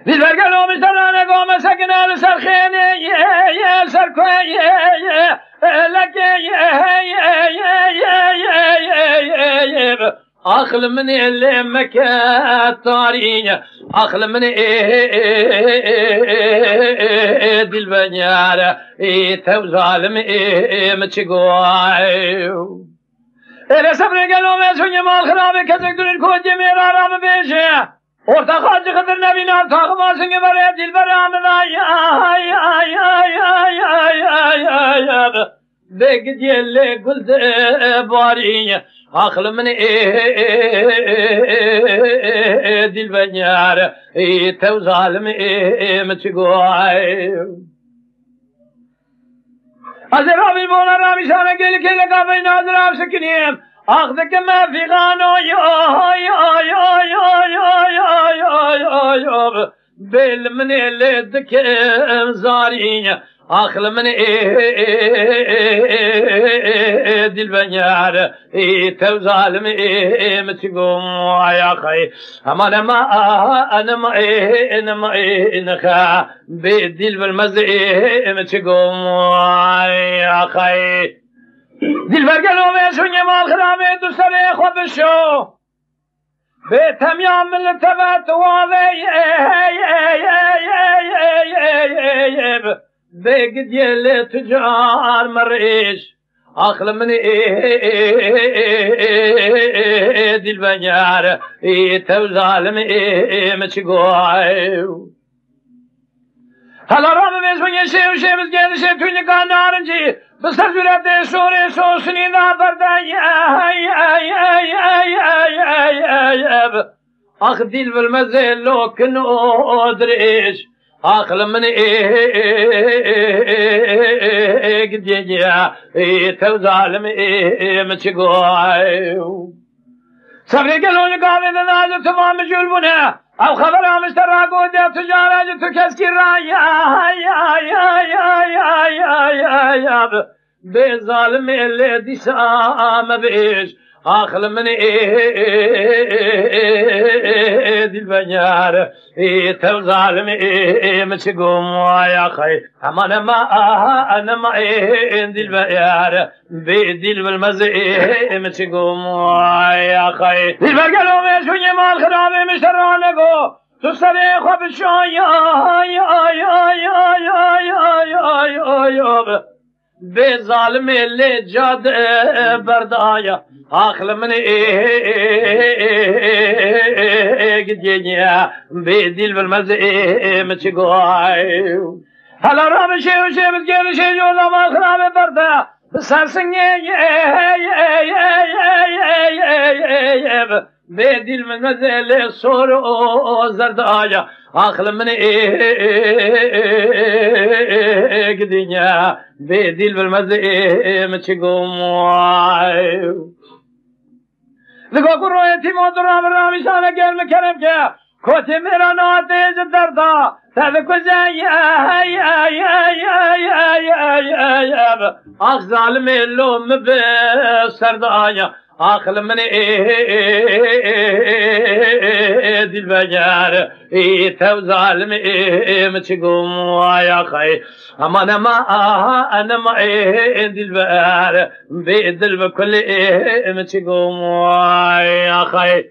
دلبرگلو مشترانه گام سکنه لسر خینه سر کویه لکه أخل من اللي مكتارين أخل من دي البنيارة توزالم متشقواي إلى صبر قالوا ما سوني مال خرابي كذلك دون الكود جميل عرام بيشي ورتا خاج خضر نبي نار تاخ ما سنگ بريد دي البرام بقد يلي قلت بارين أخل من دي البنيار توزالم متشقواي أزرابي بولا رامي شانا قيل كيلا قابي نادر عب سكنيم أخذك ما في غانو بيل من اللي دكم زارين أخل من دي البنيار توزالم متقوم يا أخي أنا ما إنخا بدي بالمزي متقوم يا أخي دي البرقلو بيسوني مال خرامي دوستري خود الشو بيتم يعمل التبات واضي بقد يلي تجار مريش أخل من دي البنيار توزالم متشقواي هلا رامي بيسوني شيء وشيء بسجيل شيء توني كان نارنجي بستر جرد سوري سوسني نابر أخ ديل بالمزيل لو كنو أدريش أخل من قد يجيا توزالم متشقواي صبري قالوا قابل نازل تمام جلبنا أو خبر مشترى قودة تجارة تكسكي رايا بظالم اللي دي سام بيش أخل من دي البنيار توزالم متشقوم يا أخي أنا ما دي البنيار بديل بالمزي متشقوم يا أخي دي البرقلو ميشوني مال خرابي مشترانكو تستري خواب الشايا بظالم اللي جاد بردايا أخل من قد يجيا بديل بالمزي متشقواي هلا رام شيء وشيء بتقول شيء جولا ما خراب بردا سرسنجي بديل بالمزي صور زردايا أخل من قدينيا بديل بالمزي متشقوم لقوا قرويتي مدرام رامي شانا قل مكرم كيا كوتي ميرا ناتيج الدردا تذكو زي أخ ظالم اللوم بسردايا أخل من دي البجار توزالم متشقوم يا أخي أنا ما دي البجار بيدل بكل متشقوم يا أخي